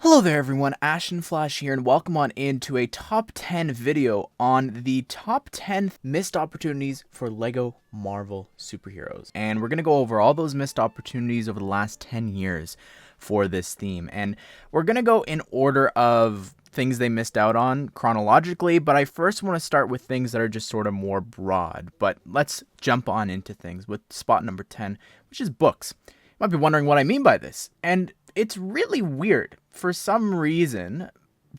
Hello there everyone, Ashnflash here, and welcome on into a top 10 video on the top 10 missed opportunities for LEGO Marvel superheroes. And we're going to go over all those missed opportunities over the last 10 years for this theme. And we're going to go in order of things they missed out on chronologically, but I first want to start with things that are just sort of more broad. But let's jump on into things with spot number 10, which is books. You might be wondering what I mean by this, and it's really weird. For some reason,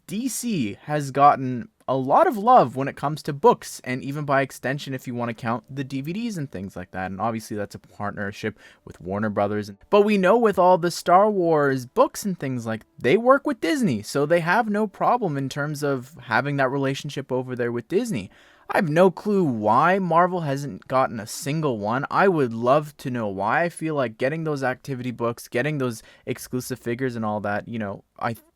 DC has gotten a lot of love when it comes to books, and even by extension if you want to count the DVDs and things like that. And obviously that's a partnership with Warner Brothers. But we know with all the Star Wars books and things like, they work with Disney, so they have no problem in terms of having that relationship over there with Disney. I have no clue why Marvel hasn't gotten a single one. I would love to know why. I feel like getting those activity books, getting those exclusive figures and all that,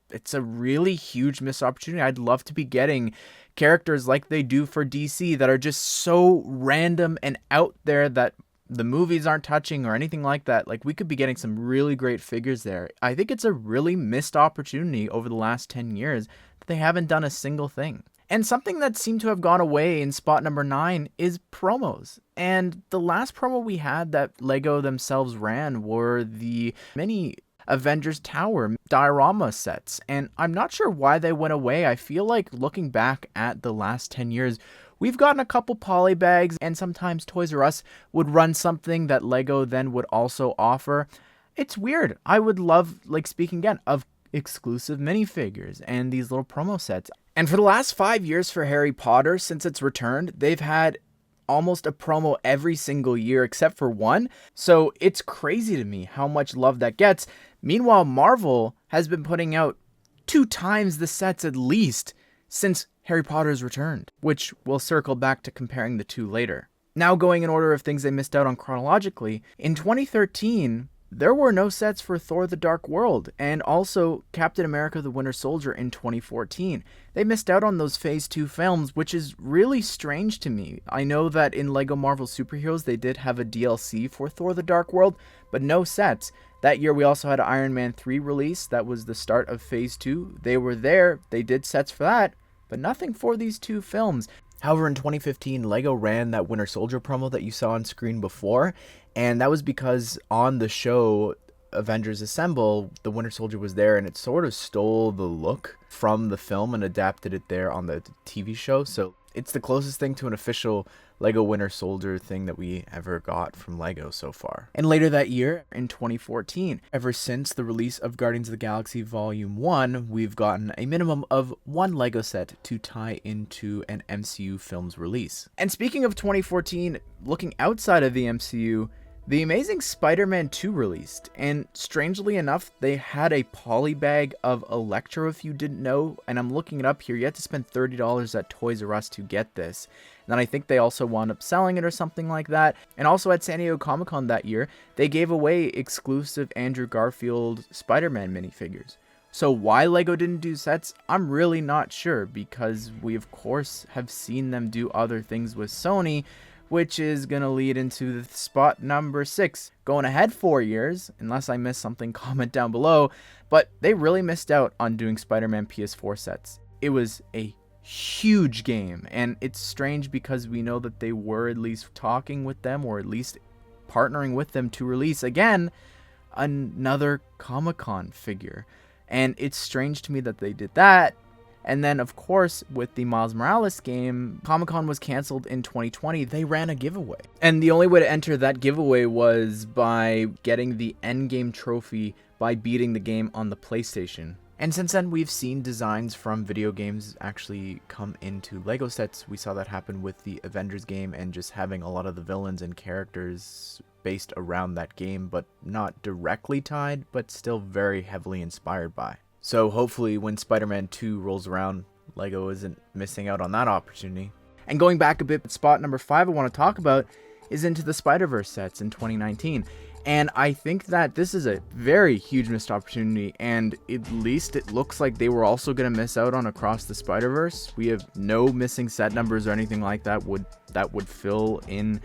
it's a really huge missed opportunity. I'd love to be getting characters like they do for DC that are just so random and out there that the movies aren't touching or anything like that. Like, we could be getting some really great figures there. I think it's a really missed opportunity over the last 10 years that they haven't done a single thing. And something that seemed to have gone away in spot number 9 is promos. And the last promo we had that LEGO themselves ran were the mini Avengers Tower diorama sets. And I'm not sure why they went away. I feel like looking back at the last 10 years, we've gotten a couple poly bags, and sometimes Toys R Us would run something that LEGO then would also offer. It's weird. I would love, speaking again of exclusive minifigures and these little promo sets. And for the last 5 years for Harry Potter, since it's returned, they've had almost a promo every single year except for one. So it's crazy to me how much love that gets. Meanwhile, Marvel has been putting out 2 times the sets at least since Harry Potter's returned, which we'll circle back to comparing the two later. Now, going in order of things they missed out on chronologically, in 2013, there were no sets for Thor: The Dark World, and also Captain America: The Winter Soldier in 2014. They missed out on those Phase 2 films, which is really strange to me. I know that in LEGO Marvel Superheroes, they did have a DLC for Thor: The Dark World, but no sets. That year, we also had Iron Man 3 release. That was the start of Phase 2. They were there. They did sets for that, but nothing for these 2 films. However, in 2015, LEGO ran that Winter Soldier promo that you saw on screen before, and that was because on the show Avengers Assemble, the Winter Soldier was there, and it sort of stole the look from the film and adapted it there on the TV show. So it's the closest thing to an official LEGO Winter Soldier thing that we ever got from LEGO so far. And later that year, in 2014, ever since the release of Guardians of the Galaxy Volume 1, we've gotten a minimum of 1 LEGO set to tie into an MCU film's release. And speaking of 2014, looking outside of the MCU, The Amazing Spider-Man 2 released, and strangely enough, they had a poly bag of Electro, if you didn't know, and I'm looking it up here. You had to spend $30 at Toys R Us to get this. And then I think they also wound up selling it or something like that. And also at San Diego Comic-Con that year, they gave away exclusive Andrew Garfield Spider-Man minifigures. So why LEGO didn't do sets, I'm really not sure, because we of course have seen them do other things with Sony, which is going to lead into the spot number 6. Going ahead 4 years, unless I missed something, comment down below, but they really missed out on doing Spider-Man PS4 sets. It was a huge game, and it's strange because we know that they were at least talking with them, or at least partnering with them to release, again, another Comic-Con figure. And it's strange to me that they did that. And then, of course, with the Miles Morales game, Comic-Con was canceled in 2020. They ran a giveaway. And the only way to enter that giveaway was by getting the Endgame trophy by beating the game on the PlayStation. And since then, we've seen designs from video games actually come into LEGO sets. We saw that happen with the Avengers game and just having a lot of the villains and characters based around that game, but not directly tied, but still very heavily inspired by. So hopefully when Spider-Man 2 rolls around, LEGO isn't missing out on that opportunity. And going back a bit, spot number 5 I want to talk about is Into the Spider-Verse sets in 2019. And I think that this is a very huge missed opportunity, and at least it looks like they were also going to miss out on Across the Spider-Verse. We have no missing set numbers or anything like that would fill in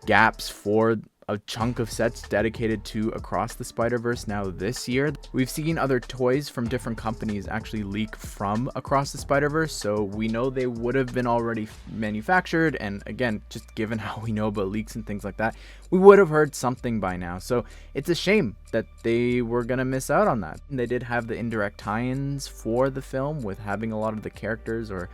gaps for a chunk of sets dedicated to Across the Spider-Verse now this year. We've seen other toys from different companies actually leak from Across the Spider-Verse, so we know they would have been already manufactured, and again, just given how we know about leaks and things like that, we would have heard something by now. So it's a shame that they were gonna miss out on that. And they did have the indirect tie-ins for the film with having a lot of the characters or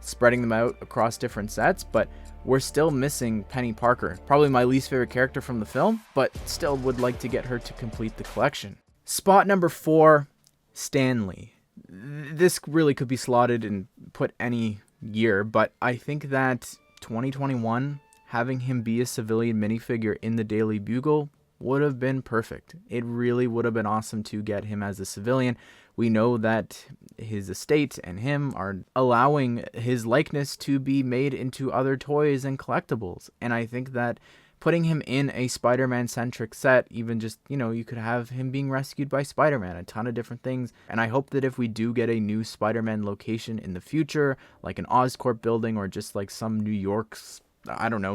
spreading them out across different sets, but we're still missing Penny Parker, probably my least favorite character from the film, but still would like to get her to complete the collection. Spot number 4, Stan Lee. This really could be slotted and put any year, but I think that 2021, having him be a civilian minifigure in the Daily Bugle would have been perfect. It really would have been awesome to get him as a civilian. We know that his estate and him are allowing his likeness to be made into other toys and collectibles. And I think that putting him in a Spider-Man centric set, even just, you could have him being rescued by Spider-Man, a ton of different things. And I hope that if we do get a new Spider-Man location in the future, like an Oscorp building or just like some New York's,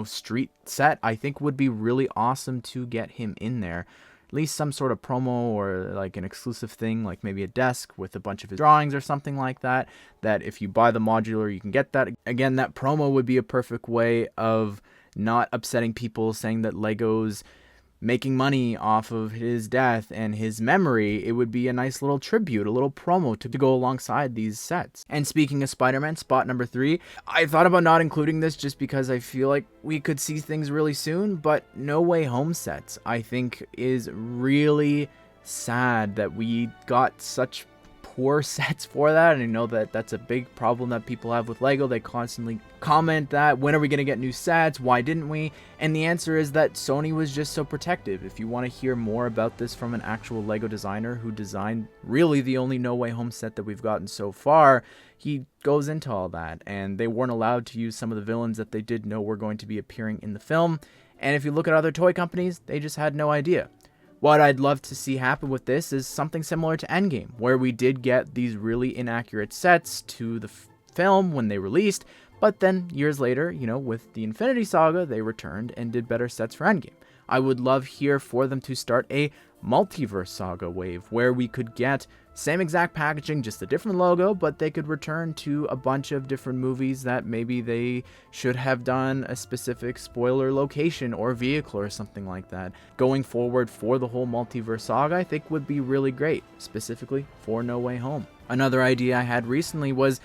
street set, I think would be really awesome to get him in there. At least some sort of promo or like an exclusive thing, like maybe a desk with a bunch of his drawings or something like that, that if you buy the modular, you can get that. Again, that promo would be a perfect way of not upsetting people saying that Lego's making money off of his death and his memory. It would be a nice little tribute, a little promo to go alongside these sets. And speaking of Spider-Man, spot number 3, I thought about not including this just because I feel like we could see things really soon, but No Way Home sets, I think, is really sad that we got such poor sets for that. And I know that that's a big problem that people have with Lego. They constantly comment that, when are we going to get new sets? Why didn't we? And the answer is that Sony was just so protective. If you want to hear more about this from an actual Lego designer who designed really the only No Way Home set that we've gotten so far, he goes into all that. And they weren't allowed to use some of the villains that they did know were going to be appearing in the film. And if you look at other toy companies, they just had no idea. What I'd love to see happen with this is something similar to Endgame, where we did get these really inaccurate sets to the film when they released, but then years later, with the Infinity Saga, they returned and did better sets for Endgame. I would love here for them to start a multiverse saga wave where we could get same exact packaging, just a different logo, but they could return to a bunch of different movies that maybe they should have done a specific spoiler location or vehicle or something like that. Going forward for the whole multiverse saga, I think would be really great, specifically for No Way Home. Another idea I had recently was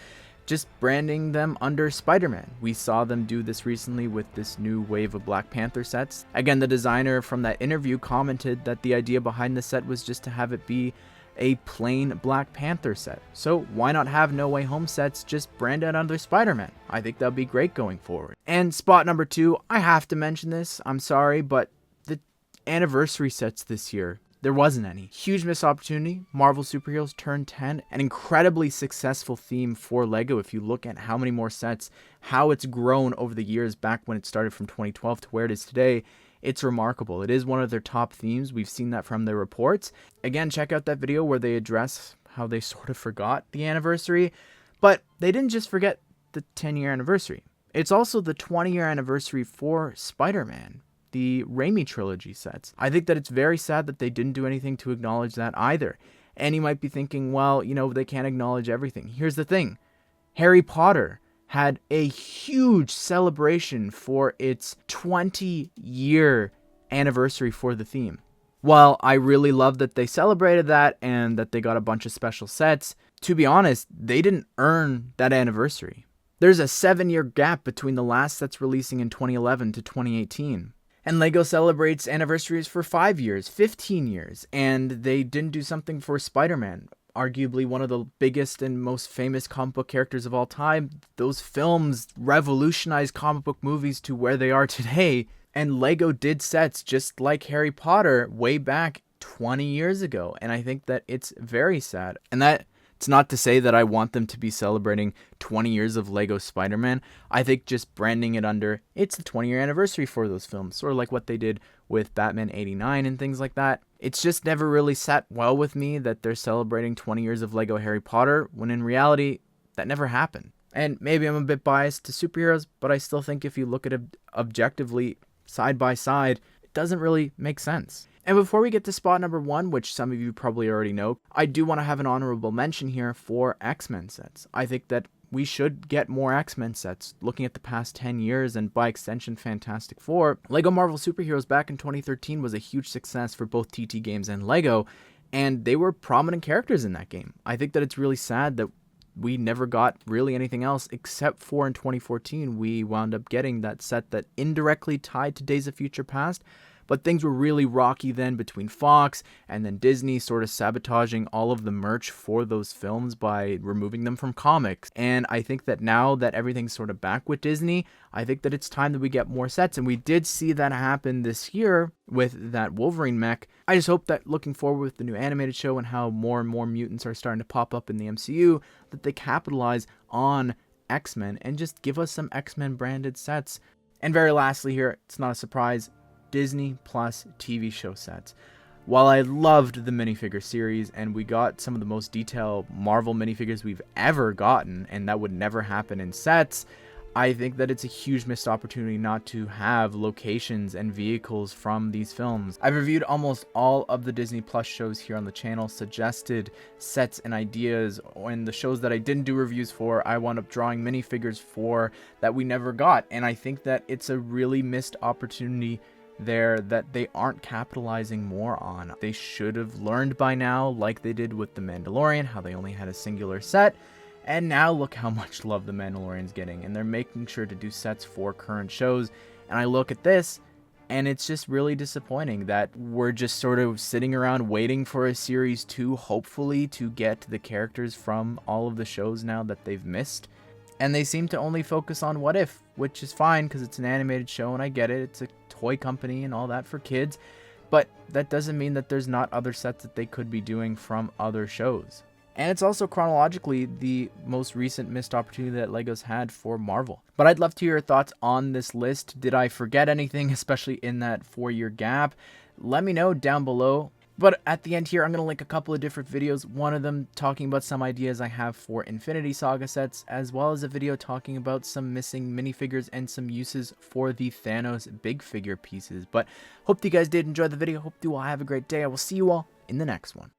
just branding them under Spider-Man. We saw them do this recently with this new wave of Black Panther sets. Again, the designer from that interview commented that the idea behind the set was just to have it be a plain Black Panther set. So why not have No Way Home sets just branded under Spider-Man? I think that'd be great going forward. And spot number 2, I have to mention this, I'm sorry, but the anniversary sets this year, there wasn't any. Huge missed opportunity. Marvel Superheroes turned 10. An incredibly successful theme for Lego. If you look at how many more sets, how it's grown over the years back when it started from 2012 to where it is today, it's remarkable. It is one of their top themes. We've seen that from their reports. Again, check out that video where they address how they sort of forgot the anniversary. But they didn't just forget the 10-year anniversary. It's also the 20-year anniversary for Spider-Man, the Raimi trilogy sets. I think that it's very sad that they didn't do anything to acknowledge that either. And you might be thinking, well, they can't acknowledge everything. Here's the thing. Harry Potter had a huge celebration for its 20-year anniversary for the theme. While I really love that they celebrated that and that they got a bunch of special sets, to be honest, they didn't earn that anniversary. There's a 7-year gap between the last sets releasing in 2011 to 2018. And Lego celebrates anniversaries for 5 years, 15 years, and they didn't do something for Spider-Man, arguably one of the biggest and most famous comic book characters of all time. Those films revolutionized comic book movies to where they are today, and Lego did sets just like Harry Potter way back 20 years ago, and I think that it's very sad. And that it's not to say that I want them to be celebrating 20 years of Lego Spider-Man. I think just branding it under, it's the 20-year anniversary for those films, sort of like what they did with Batman 89 and things like that. It's just never really sat well with me that they're celebrating 20 years of Lego Harry Potter, when in reality, that never happened. And maybe I'm a bit biased to superheroes, but I still think if you look at it objectively, side by side, doesn't really make sense. And before we get to spot number 1, which some of you probably already know, I do want to have an honorable mention here for X-Men sets. I think that we should get more X-Men sets. Looking at the past 10 years and by extension Fantastic Four, LEGO Marvel Superheroes back in 2013 was a huge success for both TT Games and LEGO, and they were prominent characters in that game. I think that it's really sad that we never got really anything else, except for in 2014 we wound up getting that set that indirectly tied to Days of Future Past. But things were really rocky then between Fox and then Disney sort of sabotaging all of the merch for those films by removing them from comics. And I think that now that everything's sort of back with Disney, I think that it's time that we get more sets. And we did see that happen this year with that Wolverine mech. I just hope that looking forward with the new animated show and how more and more mutants are starting to pop up in the MCU, that they capitalize on X-Men and just give us some X-Men branded sets. And very lastly here, it's not a surprise, Disney Plus TV show sets. While I loved the minifigure series and we got some of the most detailed Marvel minifigures we've ever gotten, and that would never happen in sets, I think that it's a huge missed opportunity not to have locations and vehicles from these films. I've reviewed almost all of the Disney Plus shows here on the channel, suggested sets and ideas, and the shows that I didn't do reviews for, I wound up drawing minifigures for that we never got, and I think that it's a really missed opportunity there that they aren't capitalizing more on. They should have learned by now, like they did with The Mandalorian, how they only had a singular set, and now look how much love The Mandalorian's getting, and they're making sure to do sets for current shows. And I look at this, and it's just really disappointing that we're just sort of sitting around waiting for a series 2, hopefully, to get the characters from all of the shows now that they've missed. And they seem to only focus on What If, which is fine because it's an animated show and I get it. It's a toy company and all that for kids. But that doesn't mean that there's not other sets that they could be doing from other shows. And it's also chronologically the most recent missed opportunity that LEGO's had for Marvel. But I'd love to hear your thoughts on this list. Did I forget anything, especially in that 4-year gap? Let me know down below. But at the end here, I'm going to link a couple of different videos, one of them talking about some ideas I have for Infinity Saga sets, as well as a video talking about some missing minifigures and some uses for the Thanos big figure pieces. But hope you guys did enjoy the video. Hope you all have a great day. I will see you all in the next one.